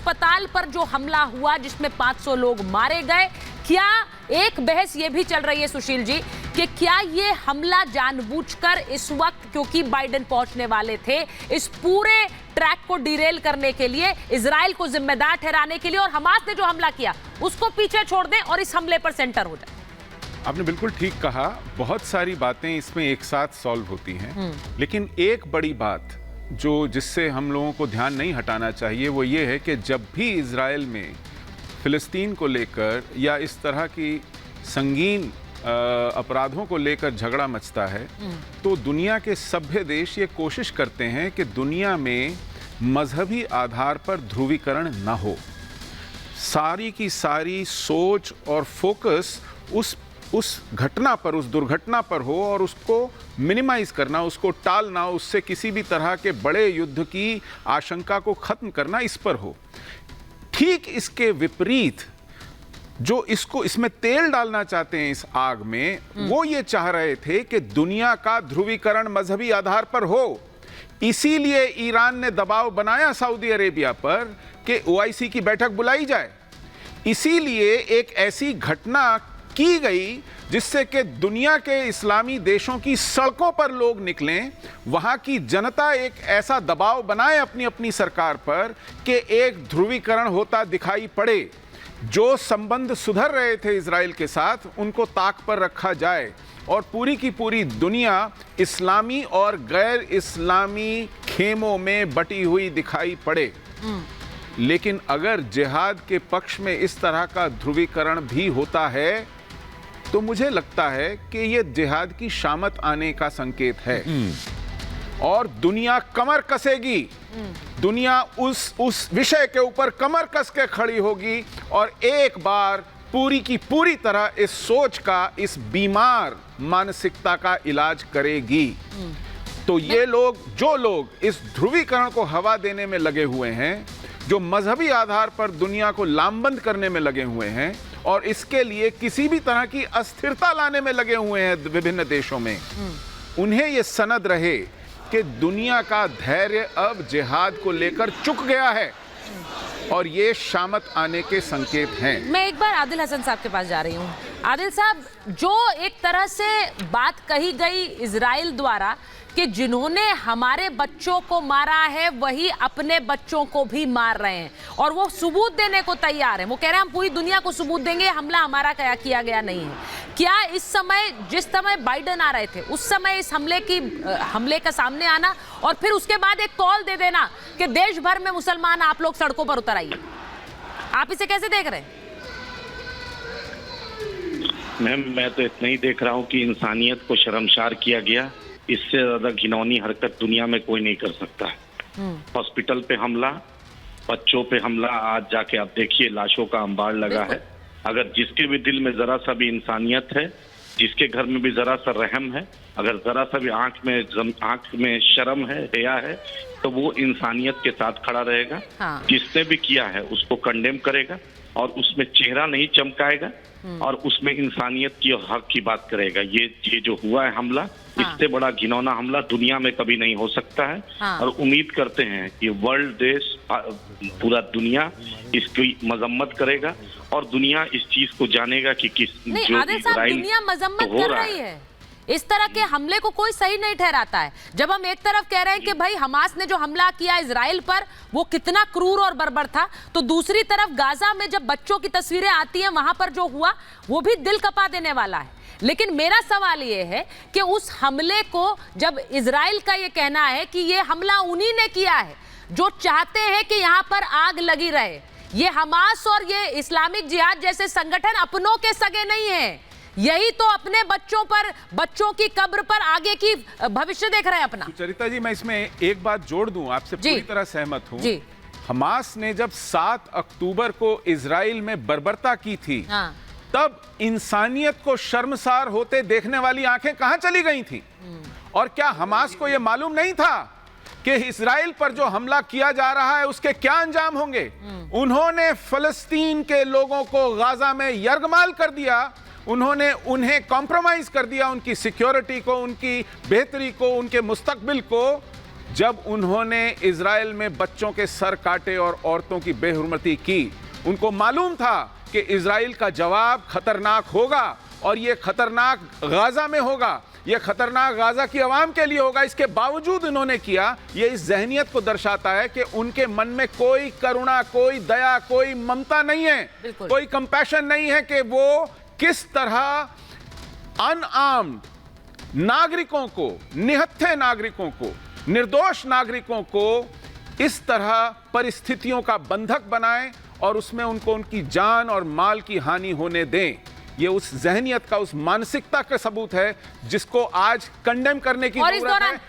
अस्पताल पर जो हमला हुआ जिसमें 500 लोग मारे गए, क्या एक बहस ये भी चल रही है सुशील जी कि क्या ये हमला जानबूझकर इस वक्त, क्योंकि बाइडेन पहुंचने वाले थे, इस पूरे ट्रैक को डिरेल करने के लिए, इजराइल को जिम्मेदार ठहराने के लिए और हमास ने जो हमला किया उसको पीछे छोड़ दें और इस हमले पर सेंटर हो जाए? आपने बिल्कुल ठीक कहा, बहुत सारी बातें इसमें एक साथ सॉल्व होती हैं, लेकिन एक बड़ी बात जिससे हम लोगों को ध्यान नहीं हटाना चाहिए वो ये है कि जब भी इजराइल में फिलिस्तीन को लेकर या इस तरह की संगीन अपराधों को लेकर झगड़ा मचता है तो दुनिया के सभ्य देश ये कोशिश करते हैं कि दुनिया में मजहबी आधार पर ध्रुवीकरण ना हो। सारी की सारी सोच और फोकस उस घटना पर, उस दुर्घटना पर हो और उसको मिनिमाइज करना, उसको टालना, उससे किसी भी तरह के बड़े युद्ध की आशंका को खत्म करना इस पर हो। ठीक इसके विपरीत जो इसमें तेल डालना चाहते हैं इस आग में, वो ये चाह रहे थे कि दुनिया का ध्रुवीकरण मजहबी आधार पर हो। इसीलिए ईरान ने दबाव बनाया सऊदी अरेबिया पर कि ओआईसी की बैठक बुलाई जाए। इसीलिए एक ऐसी घटना की गई जिससे कि दुनिया के इस्लामी देशों की सड़कों पर लोग निकलें, वहां की जनता एक ऐसा दबाव बनाए अपनी अपनी सरकार पर कि एक ध्रुवीकरण होता दिखाई पड़े। जो संबंध सुधर रहे थे इजराइल के साथ उनको ताक पर रखा जाए और पूरी की पूरी दुनिया इस्लामी और गैर इस्लामी खेमों में बटी हुई दिखाई पड़े। लेकिन अगर जिहाद के पक्ष में इस तरह का ध्रुवीकरण भी होता है तो मुझे लगता है कि यह जिहाद की शामत आने का संकेत है और दुनिया कमर कसेगी, दुनिया उस विषय के ऊपर कमर कस के खड़ी होगी और एक बार पूरी की पूरी तरह इस सोच का, इस बीमार मानसिकता का इलाज करेगी। तो ये जो लोग इस ध्रुवीकरण को हवा देने में लगे हुए हैं, जो मजहबी आधार पर दुनिया को लामबंद करने में लगे हुए हैं और इसके लिए किसी भी तरह की अस्थिरता लाने में लगे हुए हैं विभिन्न देशों में, उन्हें यह सनद रहे कि दुनिया का धैर्य अब जिहाद को लेकर चुक गया है और ये शामत आने के संकेत हैं। मैं एक बार आदिल हसन साहब के पास जा रही हूँ। आदिल साहब, जो एक तरह से बात कही गई इजराइल द्वारा कि जिन्होंने हमारे बच्चों को मारा है वही अपने बच्चों को भी मार रहे हैं और वो सबूत देने को तैयार है, वो कह रहे हैं हम पूरी दुनिया को सबूत देंगे हमला हमारा किया गया नहीं है। क्या इस समय, जिस समय बाइडेन आ रहे थे उस समय इस हमले का सामने आना और फिर उसके बाद एक कॉल दे देना कि देश भर में मुसलमान आप लोग सड़कों पर उतर आइए, आप इसे कैसे देख रहे हैं? मैम, मैं तो इतना ही देख रहा हूँ कि इंसानियत को शर्मसार किया गया। इससे ज्यादा घिनौनी हरकत दुनिया में कोई नहीं कर सकता। हॉस्पिटल पे हमला, बच्चों पे हमला, आज जाके आप देखिए लाशों का अंबार लगा है। अगर जिसके भी दिल में जरा सा भी इंसानियत है, जिसके घर में भी जरा सा रहम है, अगर जरा सा भी आंख में शर्म है, हया है, तो वो इंसानियत के साथ खड़ा रहेगा। हाँ। जिसने भी किया है उसको कंडेम करेगा और उसमें चेहरा नहीं चमकाएगा और उसमें इंसानियत की और हक की बात करेगा। ये जो हुआ है हमला, इससे बड़ा घिनौना हमला दुनिया में कभी नहीं हो सकता है। और उम्मीद करते हैं कि वर्ल्ड देश, पूरा दुनिया इसकी मजम्मत करेगा और दुनिया इस चीज को जानेगा कि जो इजराइल दुनिया मजम्मत कर रही है, इस तरह के हमले को कोई सही नहीं ठहराता है। जब हम एक तरफ कह रहे हैं कि भाई हमास ने जो हमला किया इजराइल पर वो कितना क्रूर और बर्बर था, तो दूसरी तरफ गाजा में जब बच्चों की तस्वीरें आती हैं वहां पर जो हुआ वो भी दिल कपा देने वाला है। लेकिन मेरा सवाल ये है कि उस हमले को, जब इजराइल का ये कहना है कि ये हमला उन्हीं ने किया है जो चाहते हैं कि यहाँ पर आग लगी रहे, ये हमास और ये इस्लामिक जिहाद जैसे संगठन अपनों के सगे नहीं है, यही तो अपने बच्चों पर, बच्चों की कब्र पर आगे की भविष्य देख रहे हैं अपना। सुचरिता जी, मैं इसमें एक बात जोड़ दूं, आपसे पूरी तरह सहमत हूं। हमास ने जब 7 अक्टूबर को इजराइल में बर्बरता की थी, तब इंसानियत को शर्मसार होते देखने वाली आंखें कहां चली गई थी? और क्या हमास को यह मालूम नहीं था कि इजराइल पर जो हमला किया जा रहा है उसके क्या अंजाम होंगे? उन्होंने फलस्तीन के लोगों को गाजा में यरगमाल कर दिया, उन्होंने उन्हें कॉम्प्रोमाइज कर दिया, उनकी सिक्योरिटी को, उनकी बेहतरी को, उनके मुस्तकबिल को, जब उन्होंने इजराइल में बच्चों के सर काटे और औरतों की बेहुरमती की, उनको मालूम था कि इजराइल का जवाब खतरनाक होगा और ये खतरनाक गाजा में होगा, ये खतरनाक गाजा की आवाम के लिए होगा। इसके बावजूद इन्होंने किया। ये इस जहनियत को दर्शाता है कि उनके मन में कोई करुणा, कोई दया, कोई ममता नहीं है, कोई कंपैशन नहीं है कि वो किस तरह अनआर्म्ड नागरिकों को, निहत्थे नागरिकों को, निर्दोष नागरिकों को इस तरह परिस्थितियों का बंधक बनाएं और उसमें उनको उनकी जान और माल की हानि होने दें। ये उस जहनियत का, उस मानसिकता का सबूत है जिसको आज कंडेम करने की जरूरत है।